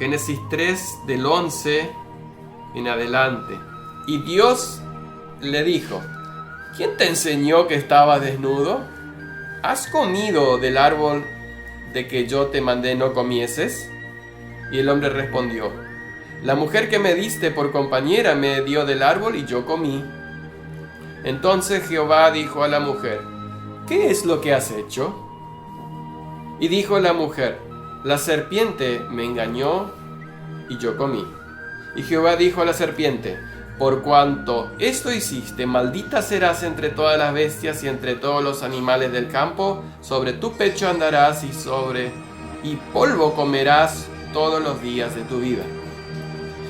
Génesis 3 del 11 en adelante. Y Dios le dijo: ¿quién te enseñó que estaba desnudo? ¿Has comido del árbol de que yo te mandé no comieses? Y el hombre respondió: la mujer que me diste por compañera me dio del árbol y yo comí. Entonces Jehová dijo a la mujer: ¿qué es lo que has hecho? Y dijo la mujer: la serpiente me engañó y yo comí. Y Jehová dijo a la serpiente: por cuanto esto hiciste, maldita serás entre todas las bestias y entre todos los animales del campo. Sobre tu pecho andarás y polvo comerás todos los días de tu vida.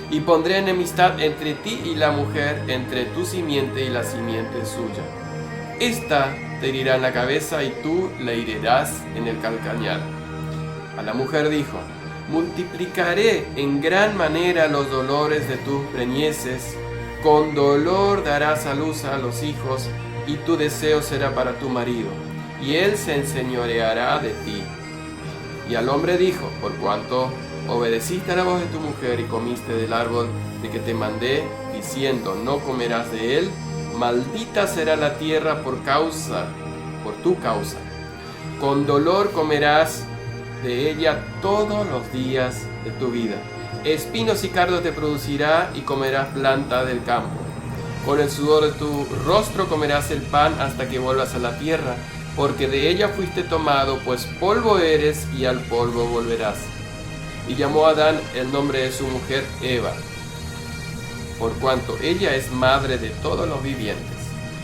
Y pondré enemistad entre ti y la mujer, entre tu simiente y la simiente suya. Esta te herirá en la cabeza y tú le herirás en el calcañar. A la mujer dijo: multiplicaré en gran manera los dolores de tus preñeces. Con dolor darás a luz a los hijos, y tu deseo será para tu marido, y él se enseñoreará de ti. Y al hombre dijo: por cuanto obedeciste a la voz de tu mujer y comiste del árbol de que te mandé, diciendo: no comerás de él, maldita será la tierra por tu causa. Con dolor comerás de ella todos los días de tu vida. Espinos y cardos te producirá y comerás planta del campo. Con el sudor de tu rostro comerás el pan hasta que vuelvas a la tierra, porque de ella fuiste tomado, pues polvo eres y al polvo volverás. Y llamó a Adán el nombre de su mujer Eva, por cuanto ella es madre de todos los vivientes.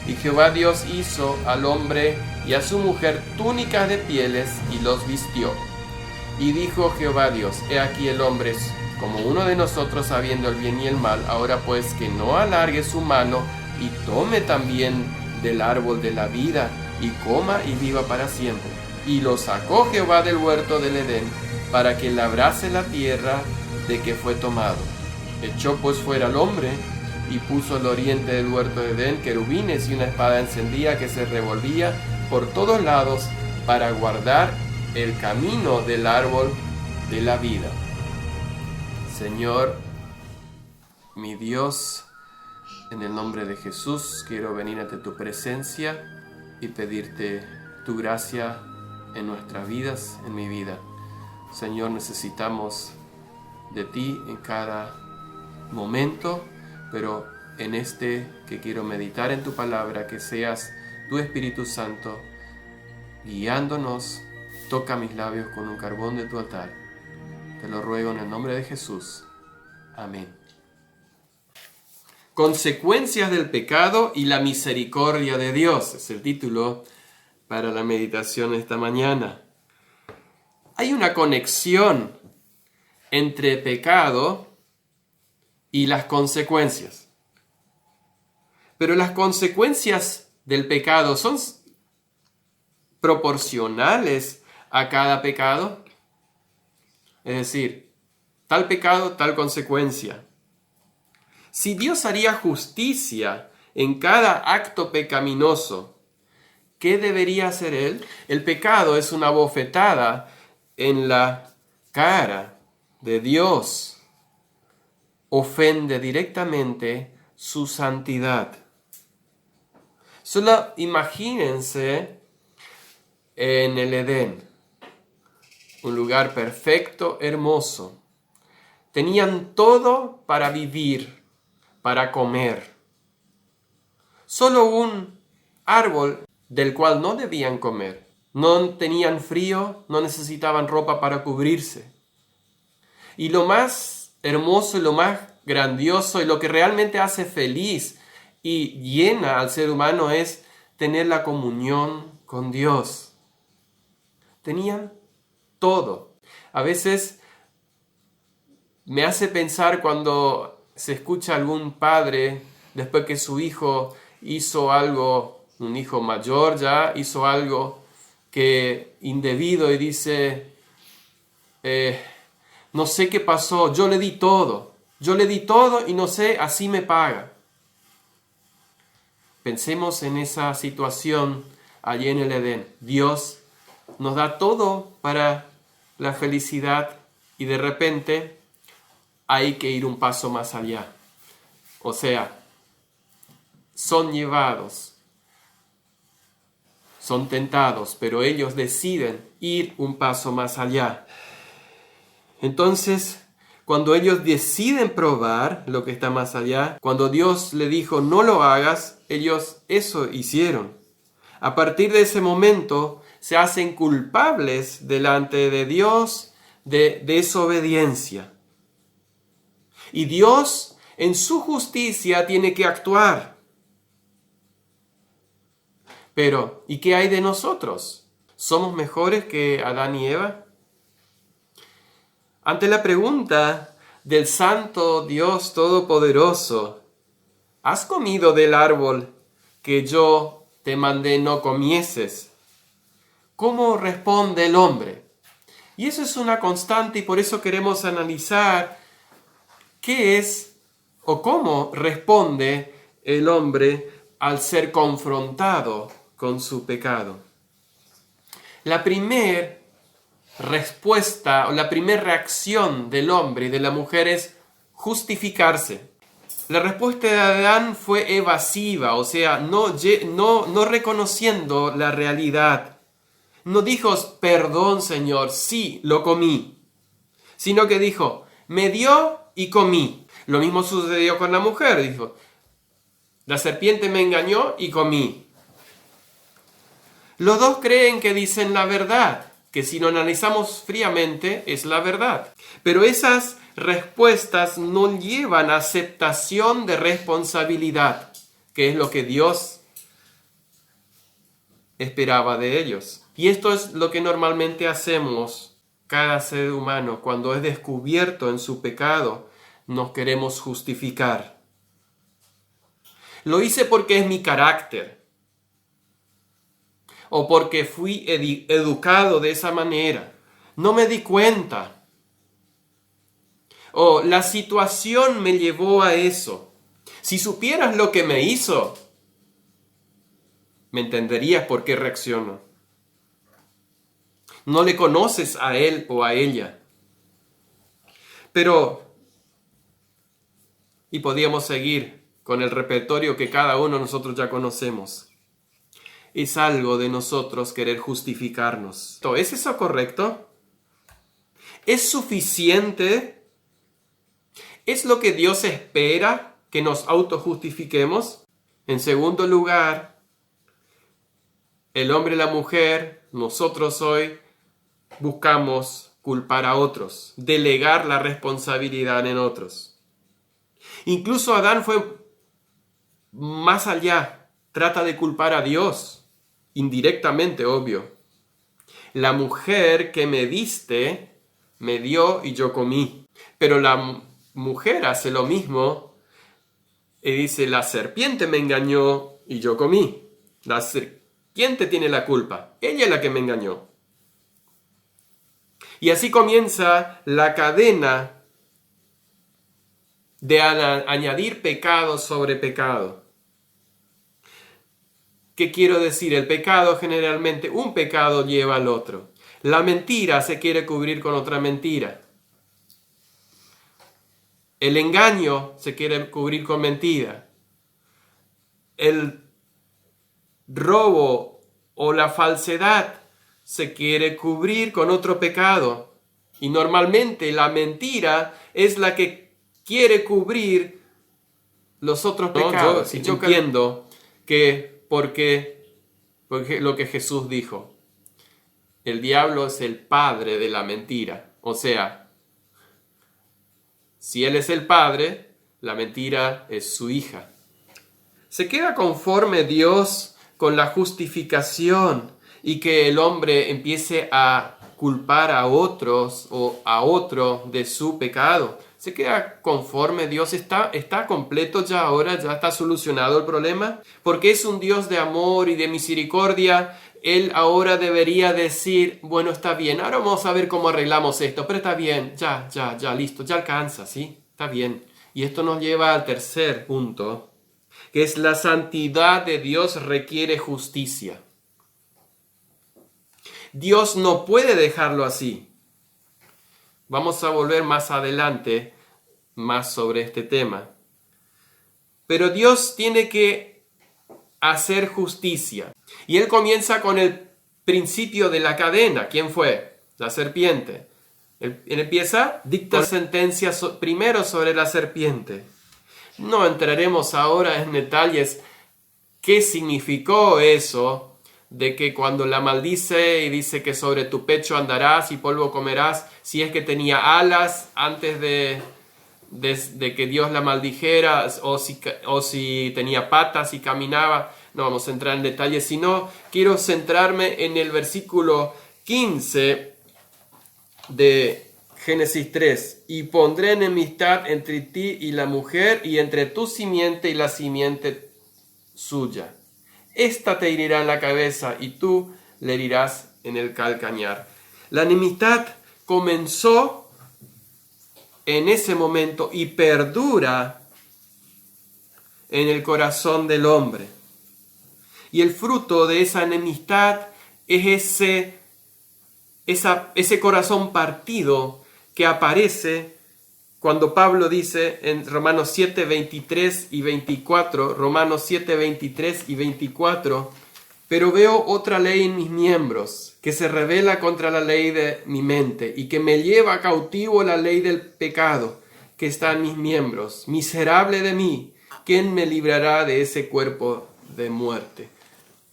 Y Jehová Dios hizo al hombre y a su mujer túnicas de pieles y los vistió. Y dijo Jehová Dios: he aquí el hombre es como uno de nosotros, sabiendo el bien y el mal. Ahora pues que no alargue su mano y tome también del árbol de la vida y coma y viva para siempre. Y lo sacó Jehová del huerto del Edén para que labrase la tierra de que fue tomado. Echó pues fuera al hombre y puso al oriente del huerto de Edén querubines y una espada encendida que se revolvía por todos lados para guardar el camino del árbol de la vida. Señor, mi Dios, en el nombre de Jesús quiero venir ante tu presencia y pedirte tu gracia en nuestras vidas, en mi vida. Señor, necesitamos de ti en cada momento, pero en este que quiero meditar en tu palabra, que seas tu Espíritu Santo guiándonos. Toca mis labios con un carbón de tu altar. Te lo ruego en el nombre de Jesús. Amén. Consecuencias del pecado y la misericordia de Dios es el título para la meditación esta mañana. Hay una conexión entre pecado y las consecuencias. Pero las consecuencias del pecado son proporcionales a cada pecado. Es decir, tal pecado, tal consecuencia. Si Dios haría justicia en cada acto pecaminoso, ¿qué debería hacer Él? El pecado es una bofetada en la cara de Dios. Ofende directamente su santidad. Solo imagínense en el Edén. Un lugar perfecto, hermoso. Tenían todo para vivir, para comer. Solo un árbol del cual no debían comer. No tenían frío, no necesitaban ropa para cubrirse. Y lo más hermoso y lo más grandioso y lo que realmente hace feliz y llena al ser humano es tener la comunión con Dios. Tenían todo. A veces me hace pensar cuando se escucha algún padre, después que su hijo hizo algo, un hijo mayor ya, hizo algo que indebido y dice, no sé qué pasó, yo le di todo y no sé, así me paga. Pensemos en esa situación allí en el Edén. Dios nos da todo para la felicidad y de repente hay que ir un paso más allá. O sea, son llevados, son tentados, pero ellos deciden ir un paso más allá. Entonces, cuando ellos deciden probar lo que está más allá, cuando Dios le dijo no lo hagas, ellos eso hicieron. A partir de ese momento se hacen culpables delante de Dios de desobediencia. Y Dios en su justicia tiene que actuar. Pero, ¿y qué hay de nosotros? ¿Somos mejores que Adán y Eva? Ante la pregunta del Santo Dios Todopoderoso, ¿has comido del árbol que yo te mandé no comieses? ¿Cómo responde el hombre? Y eso es una constante y por eso queremos analizar qué es o cómo responde el hombre al ser confrontado con su pecado. La primera respuesta o la primera reacción del hombre y de la mujer es justificarse. La respuesta de Adán fue evasiva, o sea, no reconociendo la realidad. No dijo, perdón Señor, sí, lo comí. Sino que dijo, me dio y comí. Lo mismo sucedió con la mujer, dijo, la serpiente me engañó y comí. Los dos creen que dicen la verdad, que si lo analizamos fríamente es la verdad. Pero esas respuestas no llevan a aceptación de responsabilidad, que es lo que Dios esperaba de ellos. Y esto es lo que normalmente hacemos cada ser humano cuando es descubierto en su pecado. Nos queremos justificar. Lo hice porque es mi carácter. O porque fui educado de esa manera. No me di cuenta. O la situación me llevó a eso. Si supieras lo que me hizo, me entenderías por qué reacciono. No le conoces a él o a ella. Pero, y podíamos seguir con el repertorio que cada uno de nosotros ya conocemos. Es algo de nosotros querer justificarnos. ¿Es eso correcto? ¿Es suficiente? ¿Es lo que Dios espera que nos autojustifiquemos? En segundo lugar, el hombre y la mujer, nosotros hoy, buscamos culpar a otros, delegar la responsabilidad en otros. Incluso Adán fue más allá, trata de culpar a Dios. Indirectamente, obvio. La mujer que me diste, me dio y yo comí. Pero la mujer hace lo mismo y dice, la serpiente me engañó y yo comí. La serpiente tiene la culpa. Ella es la que me engañó. Y así comienza la cadena de añadir pecado sobre pecado. ¿Qué quiero decir? El pecado generalmente, un pecado lleva al otro. La mentira se quiere cubrir con otra mentira. El engaño se quiere cubrir con mentira. El robo o la falsedad se quiere cubrir con otro pecado. Y normalmente la mentira es la que quiere cubrir los otros pecados. Yo entiendo que porque lo que Jesús dijo, el diablo es el padre de la mentira. O sea, si él es el padre, la mentira es su hija. ¿Se queda conforme Dios con la justificación y que el hombre empiece a culpar a otros o a otro de su pecado? ¿Se queda conforme? ¿Dios está completo ya ahora? ¿Ya está solucionado el problema? Porque es un Dios de amor y de misericordia. Él ahora debería decir, bueno, está bien, ahora vamos a ver cómo arreglamos esto, pero está bien, ya, listo, ya alcanza, ¿sí? Está bien. Y esto nos lleva al tercer punto, que es la santidad de Dios requiere justicia. Dios no puede dejarlo así. Vamos a volver más adelante más sobre este tema. Pero Dios tiene que hacer justicia. Y Él comienza con el principio de la cadena. ¿Quién fue? La serpiente. Él empieza, dicta sentencia primero sobre la serpiente. No entraremos ahora en detalles qué significó eso de que cuando la maldice y dice que sobre tu pecho andarás y polvo comerás, si es que tenía alas antes de que Dios la maldijera, o si tenía patas y caminaba. No vamos a entrar en detalles, sino quiero centrarme en el versículo 15 de Génesis 3. Y pondré enemistad entre ti y la mujer, y entre tu simiente y la simiente suya. Esta te herirá en la cabeza, y tú le herirás en el calcañar. La enemistad comenzó en ese momento y perdura en el corazón del hombre. Y el fruto de esa enemistad es ese corazón partido que aparece cuando Pablo dice en Romanos 7, 23 y 24, Romanos 7, 23 y 24, pero veo otra ley en mis miembros, que se rebela contra la ley de mi mente, y que me lleva cautivo la ley del pecado que está en mis miembros. Miserable de mí, ¿quién me librará de ese cuerpo de muerte?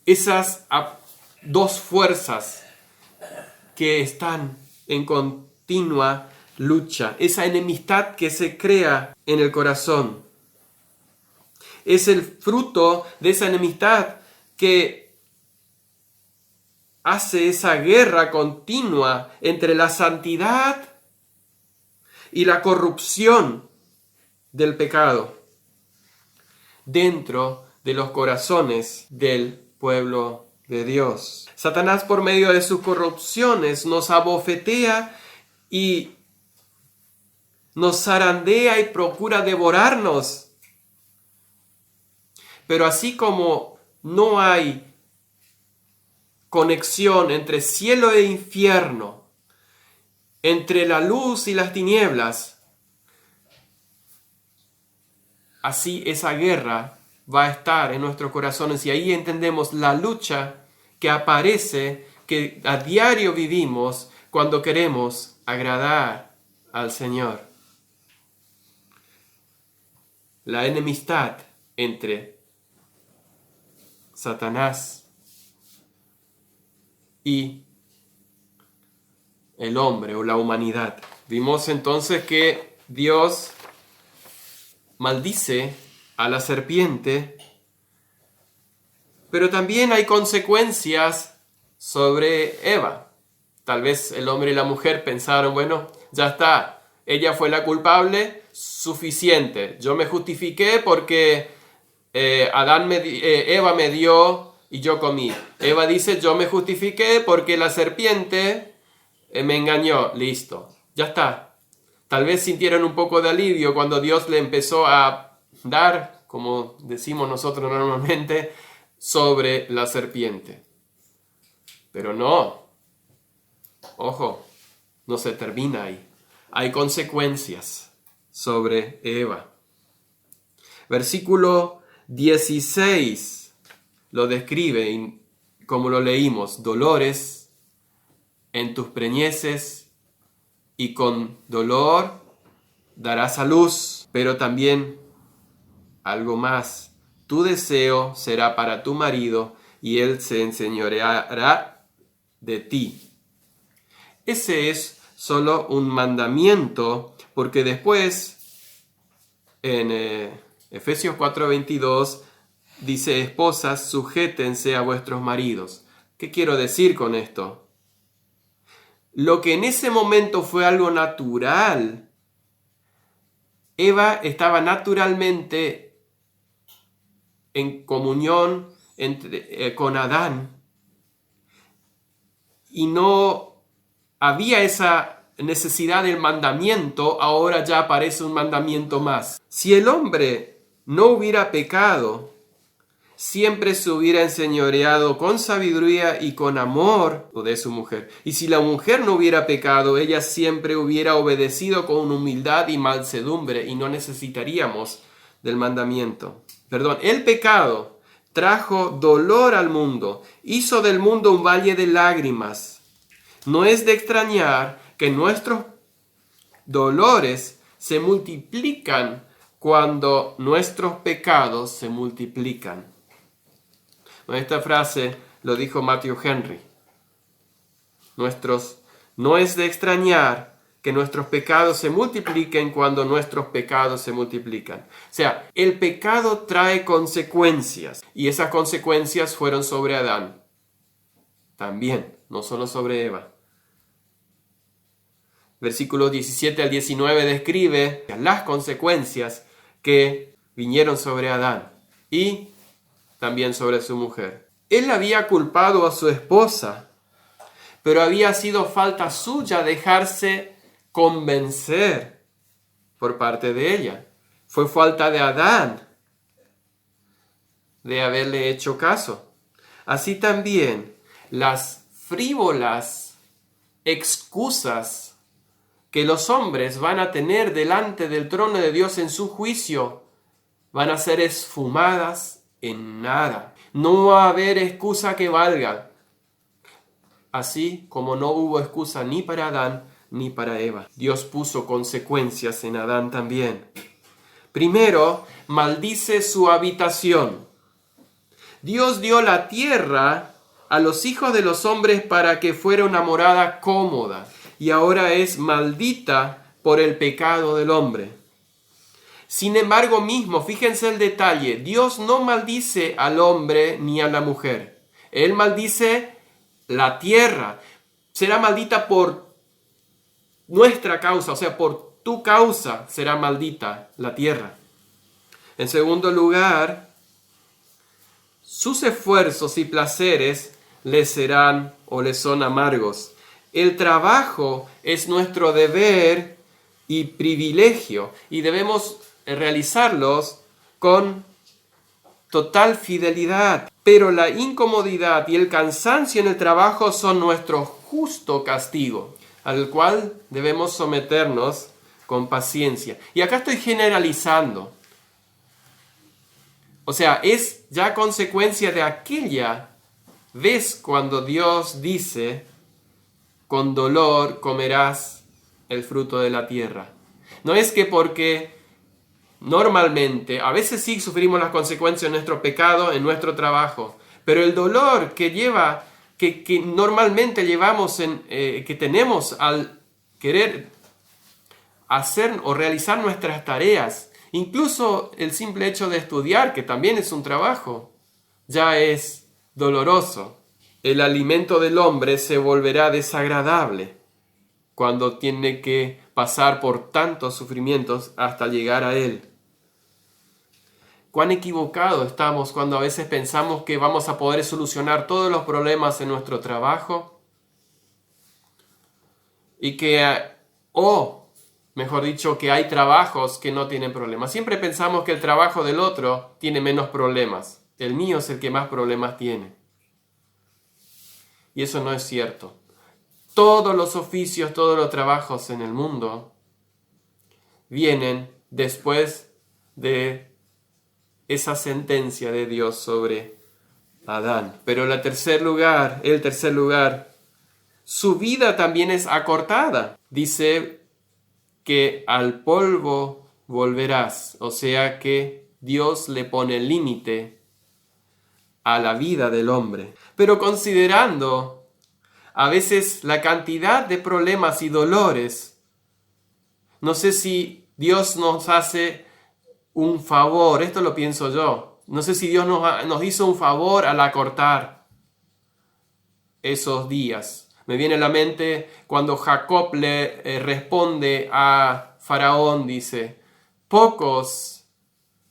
Esas dos fuerzas que están en continua lucha, esa enemistad que se crea en el corazón, es el fruto de esa enemistad que hace esa guerra continua entre la santidad y la corrupción del pecado dentro de los corazones del pueblo de Dios. Satanás, por medio de sus corrupciones, nos abofetea y nos zarandea y procura devorarnos. Pero así como no hay conexión entre cielo e infierno, entre la luz y las tinieblas, así esa guerra va a estar en nuestros corazones, y ahí entendemos la lucha que aparece, que a diario vivimos cuando queremos agradar al Señor. La enemistad entre Satanás y el hombre o la humanidad. Vimos entonces que Dios maldice a la serpiente, pero también hay consecuencias sobre Eva. Tal vez el hombre y la mujer pensaron, bueno, ya está, ella fue la culpable, suficiente. Yo me justifiqué porque Eva me dio y yo comí. Eva dice, yo me justifiqué porque la serpiente me engañó. Listo, ya está. Tal vez sintieron un poco de alivio cuando Dios le empezó a dar, como decimos nosotros normalmente, sobre la serpiente. Pero no. Ojo, no se termina ahí. Hay consecuencias sobre Eva. Versículo 16 lo describe como lo leímos: dolores en tus preñeces, y con dolor darás a luz. Pero también algo más: tu deseo será para tu marido, y él se enseñoreará de ti. Ese es solo un mandamiento, porque después en Efesios 4:22 dice: esposas, sujétense a vuestros maridos. ¿Qué quiero decir con esto? Lo que en ese momento fue algo natural, Eva estaba naturalmente en comunión con Adán, y no había esa necesidad del mandamiento. Ahora ya aparece un mandamiento más. Si el hombre no hubiera pecado, siempre se hubiera enseñoreado con sabiduría y con amor de su mujer. Y si la mujer no hubiera pecado, ella siempre hubiera obedecido con humildad y mansedumbre y no necesitaríamos del mandamiento. Perdón, el pecado trajo dolor al mundo, hizo del mundo un valle de lágrimas. No es de extrañar que nuestros dolores se multiplican cuando nuestros pecados se multiplican. Esta frase lo dijo Matthew Henry. No es de extrañar que nuestros pecados se multipliquen cuando nuestros pecados se multiplican. O sea, el pecado trae consecuencias y esas consecuencias fueron sobre Adán. También, no solo sobre Eva. Versículos 17 al 19 describe las consecuencias que vinieron sobre Adán y también sobre su mujer. Él había culpado a su esposa, pero había sido falta suya dejarse convencer por parte de ella. Fue falta de Adán de haberle hecho caso. Así también las frívolas excusas que los hombres van a tener delante del trono de Dios en su juicio van a ser esfumadas en nada. No va a haber excusa que valga. Así como no hubo excusa ni para Adán ni para Eva. Dios puso consecuencias en Adán también. Primero, maldice su habitación. Dios dio la tierra a los hijos de los hombres para que fuera una morada cómoda. Y ahora es maldita por el pecado del hombre. Sin embargo mismo, fíjense el detalle, Dios no maldice al hombre ni a la mujer. Él maldice la tierra. Será maldita por nuestra causa, o sea, por tu causa será maldita la tierra. En segundo lugar, sus esfuerzos y placeres les serán o les son amargos. El trabajo es nuestro deber y privilegio y debemos realizarlos con total fidelidad. Pero la incomodidad y el cansancio en el trabajo son nuestro justo castigo, al cual debemos someternos con paciencia. Y acá estoy generalizando. O sea, es ya consecuencia de aquella vez cuando Dios dice: con dolor comerás el fruto de la tierra. No es que porque normalmente, a veces sí sufrimos las consecuencias de nuestro pecado en nuestro trabajo, pero el dolor que normalmente llevamos que tenemos al querer hacer o realizar nuestras tareas, incluso el simple hecho de estudiar, que también es un trabajo, ya es doloroso. El alimento del hombre se volverá desagradable cuando tiene que pasar por tantos sufrimientos hasta llegar a él. Cuán equivocados estamos cuando a veces pensamos que vamos a poder solucionar todos los problemas en nuestro trabajo y mejor dicho, que hay trabajos que no tienen problemas. Siempre pensamos que el trabajo del otro tiene menos problemas. El mío es el que más problemas tiene. Y eso no es cierto. Todos los oficios, todos los trabajos en el mundo vienen después de esa sentencia de Dios sobre Adán. Pero el tercer lugar, su vida también es acortada. Dice que al polvo volverás. O sea que Dios le pone límite a la vida del hombre. Pero considerando a veces la cantidad de problemas y dolores, no sé si Dios nos hace un favor, esto lo pienso yo. No sé si Dios nos hizo un favor al acortar esos días. Me viene a la mente cuando Jacob le responde a Faraón, dice: pocos,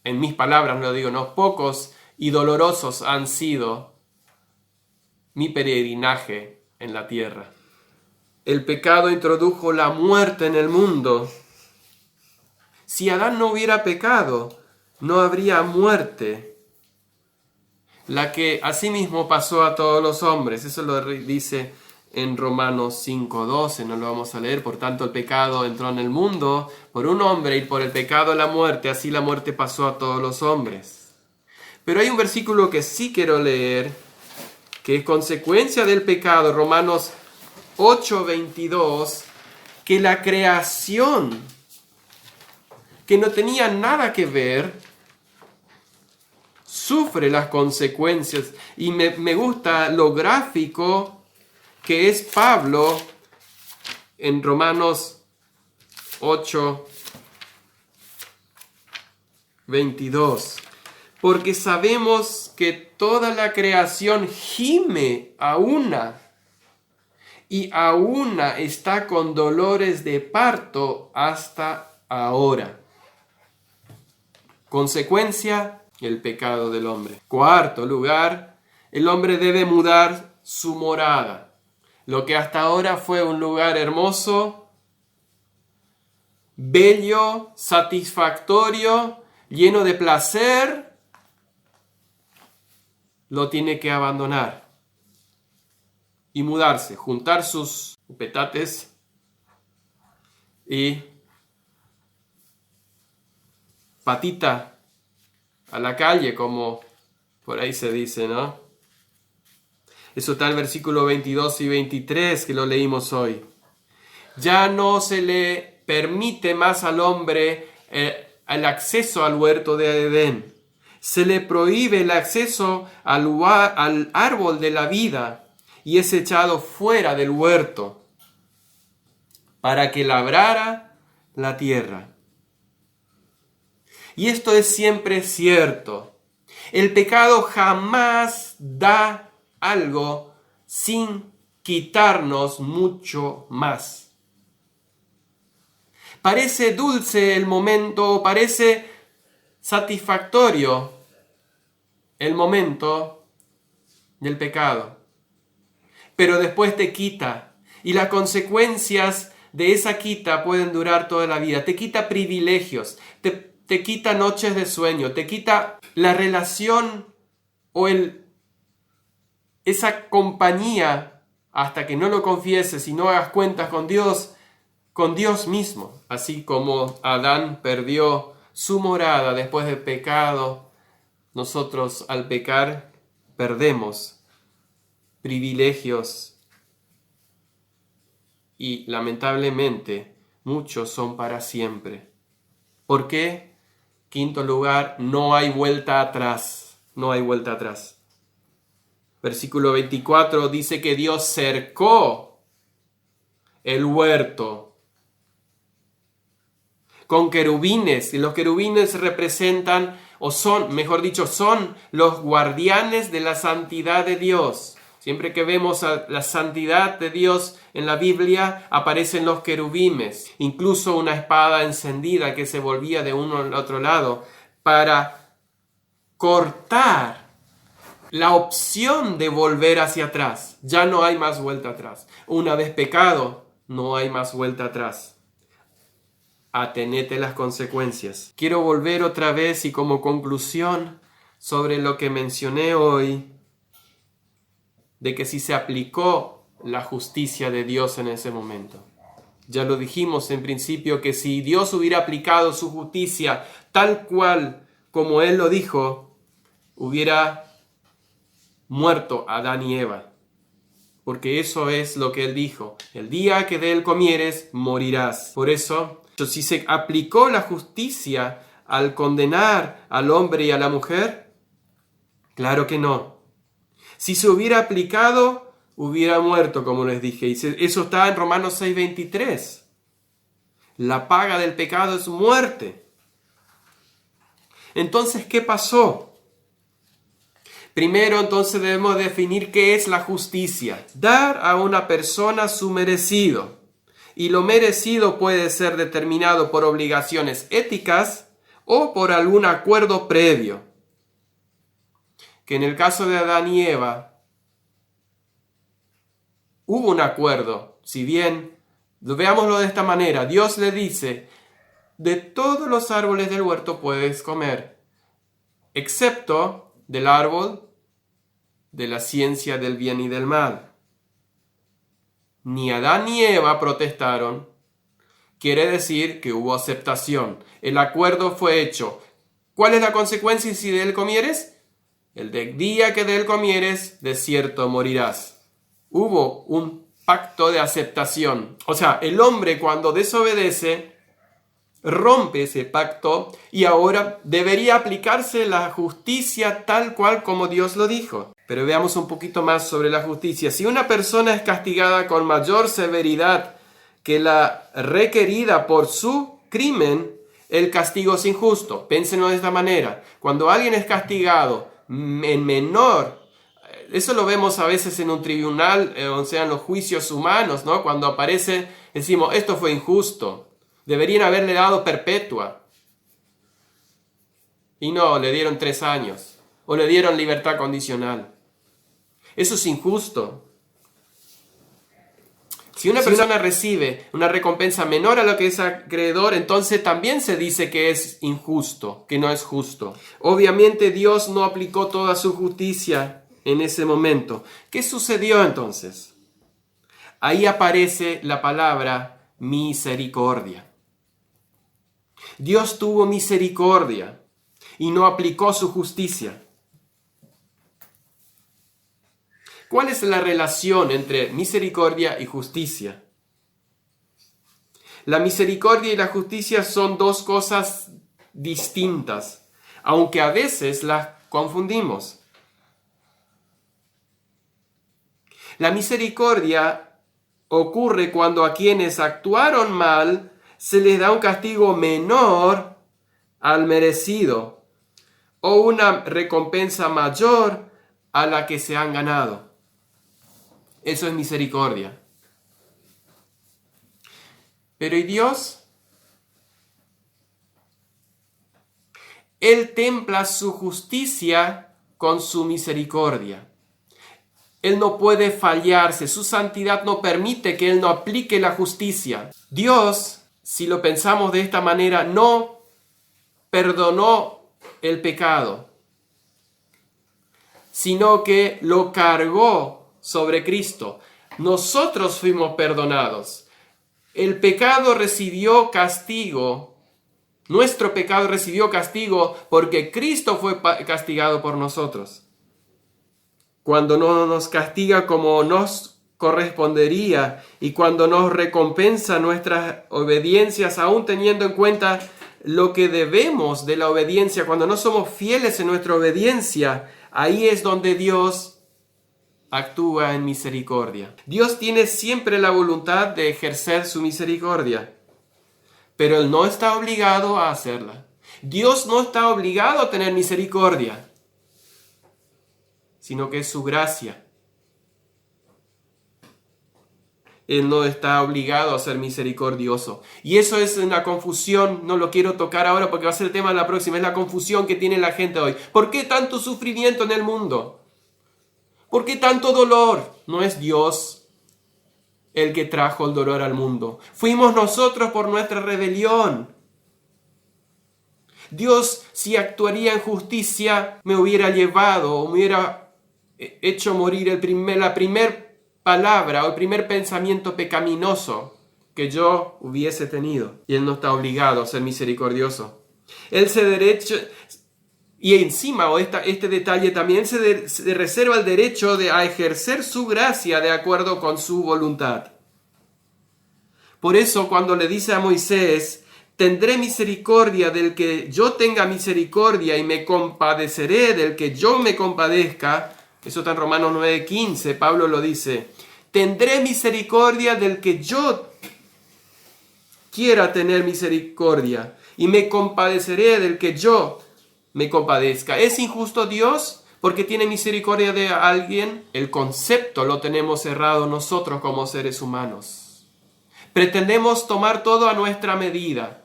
en mis palabras lo digo, no, pocos y dolorosos han sido mi peregrinaje en la tierra. El pecado introdujo la muerte en el mundo. Si Adán no hubiera pecado, no habría muerte. la que asimismo pasó a todos los hombres. Eso lo dice en Romanos 5:12, no lo vamos a leer. Por tanto, el pecado entró en el mundo por un hombre y por el pecado la muerte, así la muerte pasó a todos los hombres. Pero hay un versículo que sí quiero leer, que es consecuencia del pecado, Romanos 8:22, que la creación, que no tenía nada que ver, sufre las consecuencias. Y me gusta lo gráfico que es Pablo en Romanos 8:22. Porque sabemos que toda la creación gime a una, y a una está con dolores de parto hasta ahora. Consecuencia, el pecado del hombre. Cuarto lugar, el hombre debe mudar su morada. Lo que hasta ahora fue un lugar hermoso, bello, satisfactorio, lleno de placer, lo tiene que abandonar y mudarse, juntar sus petates y patita a la calle, como por ahí se dice, ¿no? Eso está en el versículo 22 y 23 que lo leímos hoy. Ya no se le permite más al hombre el acceso al huerto de Edén. Se le prohíbe el acceso al árbol de la vida y es echado fuera del huerto para que labrara la tierra. Y esto es siempre cierto. El pecado jamás da algo sin quitarnos mucho más. Parece dulce el momento, parece satisfactorio el momento del pecado, pero después te quita, y las consecuencias de esa quita pueden durar toda la vida. Te quita privilegios, te quita noches de sueño, te quita la relación o esa compañía hasta que no lo confieses y no hagas cuentas con Dios mismo. Así como Adán perdió su morada después del pecado, nosotros al pecar perdemos privilegios y lamentablemente muchos son para siempre. ¿Por qué? Quinto lugar, no hay vuelta atrás. No hay vuelta atrás. Versículo 24 dice que Dios cercó el huerto con querubines, y los querubines representan, o son, mejor dicho, son los guardianes de la santidad de Dios. Siempre que vemos a la santidad de Dios en la Biblia, aparecen los querubines, incluso una espada encendida que se volvía de uno al otro lado para cortar la opción de volver hacia atrás. Ya no hay más vuelta atrás. Una vez pecado, no hay más vuelta atrás. Atenete las consecuencias. Quiero volver otra vez y como conclusión sobre lo que mencioné hoy, de que si se aplicó la justicia de Dios en ese momento. Ya lo dijimos en principio que si Dios hubiera aplicado su justicia tal cual como Él lo dijo, hubiera muerto Adán y Eva. Porque eso es lo que Él dijo. El día que de él comieres, morirás. Por eso, si se aplicó la justicia al condenar al hombre y a la mujer, claro que no. Si se hubiera aplicado, hubiera muerto, como les dije. Y eso está en Romanos 6:23. La paga del pecado es muerte. Entonces, ¿qué pasó? Primero, entonces, debemos definir qué es la justicia. Dar a una persona su merecido. Y lo merecido puede ser determinado por obligaciones éticas o por algún acuerdo previo. Que en el caso de Adán y Eva, hubo un acuerdo. Si bien, veámoslo de esta manera, Dios le dice, de todos los árboles del huerto puedes comer, excepto del árbol de la ciencia del bien y del mal. Ni Adán ni Eva protestaron. Quiere decir que hubo aceptación. El acuerdo fue hecho. ¿Cuál es la consecuencia si de él comieres? El día que de él comieres, de cierto morirás. Hubo un pacto de aceptación. O sea, el hombre cuando desobedece, rompe ese pacto y ahora debería aplicarse la justicia tal cual como Dios lo dijo. Pero veamos un poquito más sobre la justicia. Si una persona es castigada con mayor severidad que la requerida por su crimen, el castigo es injusto. Pénsenlo de esta manera. Cuando alguien es castigado en menor, eso lo vemos a veces en un tribunal, o sea, en los juicios humanos, ¿no? Cuando aparece, decimos, esto fue injusto. Deberían haberle dado perpetua. Y no, le dieron 3 años. O le dieron libertad condicional. Eso es injusto. Si una persona recibe una recompensa menor a lo que es acreedor, entonces también se dice que es injusto, que no es justo. Obviamente Dios no aplicó toda su justicia en ese momento. ¿Qué sucedió entonces? Ahí aparece la palabra misericordia. Dios tuvo misericordia y no aplicó su justicia. ¿Cuál es la relación entre misericordia y justicia? La misericordia y la justicia son dos cosas distintas, aunque a veces las confundimos. La misericordia ocurre cuando a quienes actuaron mal se les da un castigo menor al merecido o una recompensa mayor a la que se han ganado. Eso es misericordia. Pero ¿y Dios? Él templa su justicia con su misericordia. Él no puede fallarse, su santidad no permite que Él no aplique la justicia. Dios, si lo pensamos de esta manera, no perdonó el pecado, sino que lo cargó sobre Cristo. Nosotros fuimos perdonados. El pecado recibió castigo. Nuestro pecado recibió castigo porque Cristo fue castigado por nosotros. Cuando no nos castiga como nos correspondería y cuando nos recompensa nuestras obediencias, aún teniendo en cuenta lo que debemos de la obediencia, cuando no somos fieles en nuestra obediencia, ahí es donde Dios actúa en misericordia. Dios tiene siempre la voluntad de ejercer su misericordia, pero Él no está obligado a hacerla. Dios no está obligado a tener misericordia, sino que es su gracia. Él no está obligado a ser misericordioso. Y eso es una confusión, no lo quiero tocar ahora porque va a ser el tema de la próxima, es la confusión que tiene la gente hoy. ¿Por qué tanto sufrimiento en el mundo? ¿Por qué tanto dolor? No es Dios el que trajo el dolor al mundo. Fuimos nosotros por nuestra rebelión. Dios, si actuaría en justicia, me hubiera llevado o me hubiera hecho morir la primera palabra o el primer pensamiento pecaminoso que yo hubiese tenido. Y Él no está obligado a ser misericordioso. Él se derecha. Y encima, este detalle también se reserva el derecho a ejercer su gracia de acuerdo con su voluntad. Por eso cuando le dice a Moisés, tendré misericordia del que yo tenga misericordia y me compadeceré del que yo me compadezca, eso está en Romanos 9:15, Pablo lo dice, tendré misericordia del que yo quiera tener misericordia y me compadeceré del que yo me compadezca. ¿Es injusto Dios porque tiene misericordia de alguien? El concepto lo tenemos errado nosotros como seres humanos. Pretendemos tomar todo a nuestra medida.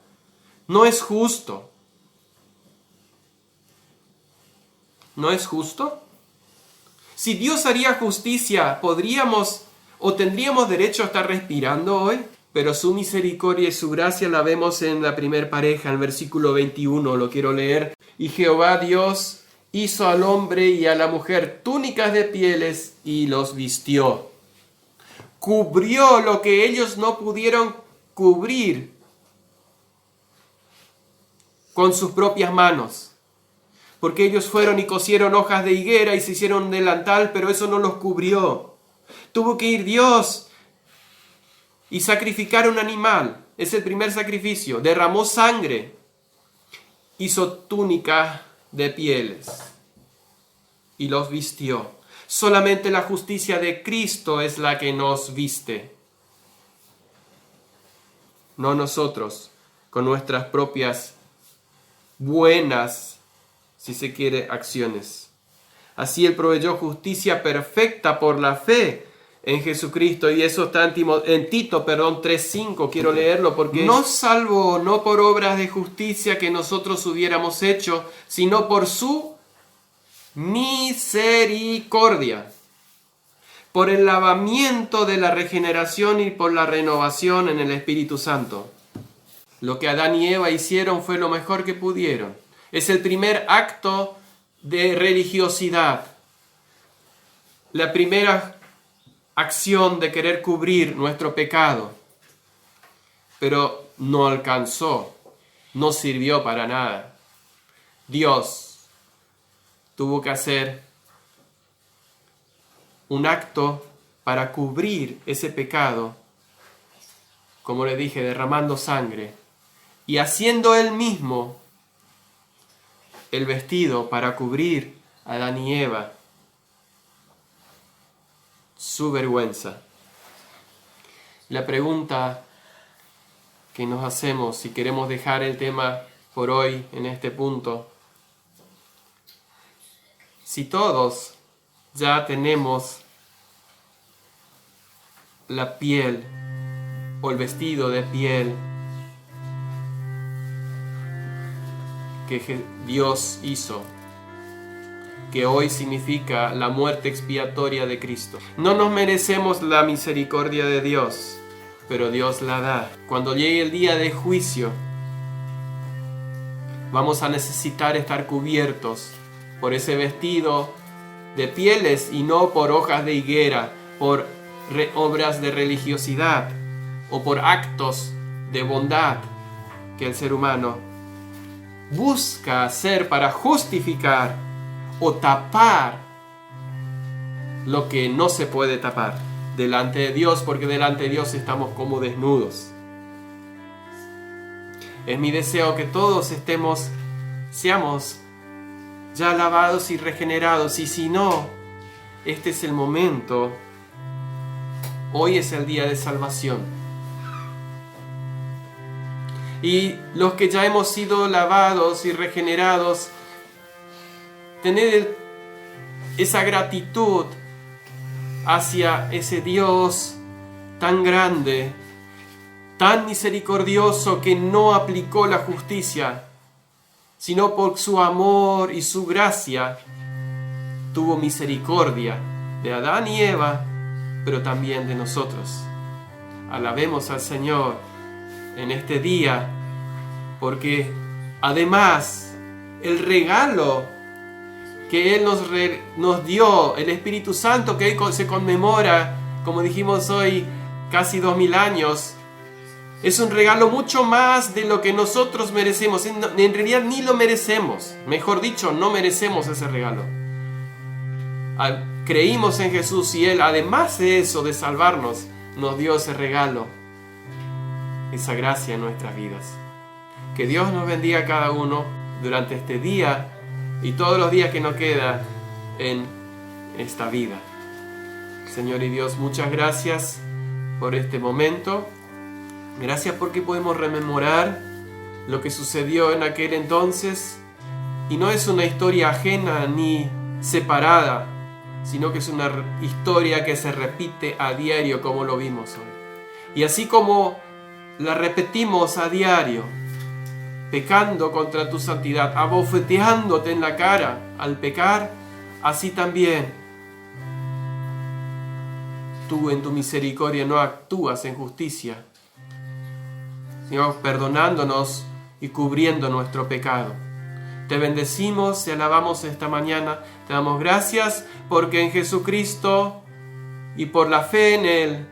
No es justo. ¿No es justo? Si Dios haría justicia, ¿podríamos o tendríamos derecho a estar respirando hoy? Pero su misericordia y su gracia la vemos en la primer pareja, en el versículo 21, lo quiero leer. Y Jehová Dios hizo al hombre y a la mujer túnicas de pieles y los vistió. Cubrió lo que ellos no pudieron cubrir con sus propias manos. Porque ellos fueron y cosieron hojas de higuera y se hicieron un delantal, pero eso no los cubrió. Tuvo que ir Dios y sacrificar un animal. Es el primer sacrificio. Derramó sangre. Hizo túnica de pieles y los vistió. Solamente la justicia de Cristo es la que nos viste. No nosotros, con nuestras propias buenas, si se quiere, acciones. Así Él proveyó justicia perfecta por la fe en Jesucristo, y eso está en Tito 3:5, quiero leerlo, porque nos salvó no por obras de justicia que nosotros hubiéramos hecho, sino por su misericordia, por el lavamiento de la regeneración y por la renovación en el Espíritu Santo. Lo que Adán y Eva hicieron fue lo mejor que pudieron. Es el primer acto de religiosidad. La primera acción de querer cubrir nuestro pecado. Pero no alcanzó. No sirvió para nada. Dios tuvo que hacer un acto para cubrir ese pecado. Como le dije, derramando sangre. Y haciendo Él mismo el vestido para cubrir a Adán y Eva su vergüenza. La pregunta que nos hacemos, si queremos dejar el tema por hoy en este punto, si todos ya tenemos la piel o el vestido de piel que Dios hizo, que hoy significa la muerte expiatoria de Cristo. No nos merecemos la misericordia de Dios, pero Dios la da. Cuando llegue el día de juicio, vamos a necesitar estar cubiertos por ese vestido de pieles y no por hojas de higuera, por obras de religiosidad o por actos de bondad que el ser humano busca hacer para justificar o tapar lo que no se puede tapar delante de Dios, porque delante de Dios estamos como desnudos. Es mi deseo que todos seamos ya lavados y regenerados, y si no, este es el momento. Hoy es el día de salvación. Y los que ya hemos sido lavados y regenerados, tener esa gratitud hacia ese Dios tan grande, tan misericordioso, que no aplicó la justicia, sino por su amor y su gracia tuvo misericordia de Adán y Eva, pero también de nosotros. Alabemos al Señor en este día, porque además el regalo que Él nos dio, el Espíritu Santo, que hoy se conmemora, como dijimos hoy, casi 2000 años, es un regalo mucho más de lo que nosotros merecemos. En realidad ni lo merecemos. Mejor dicho, no merecemos ese regalo. Creímos en Jesús y Él, además de eso, de salvarnos, nos dio ese regalo, esa gracia en nuestras vidas. Que Dios nos bendiga a cada uno durante este día y todos los días que nos quedan en esta vida. Señor y Dios, muchas gracias por este momento. Gracias porque podemos rememorar lo que sucedió en aquel entonces, y no es una historia ajena ni separada, sino que es una historia que se repite a diario, como lo vimos hoy. Y así como la repetimos a diario, pecando contra tu santidad, abofeteándote en la cara al pecar, así también tú en tu misericordia no actúas en justicia, sino perdonándonos y cubriendo nuestro pecado. Te bendecimos y alabamos esta mañana. Te damos gracias porque en Jesucristo y por la fe en Él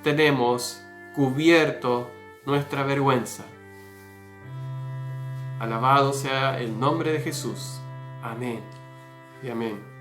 tenemos cubierto nuestra vergüenza. Alabado sea el nombre de Jesús. Amén y amén.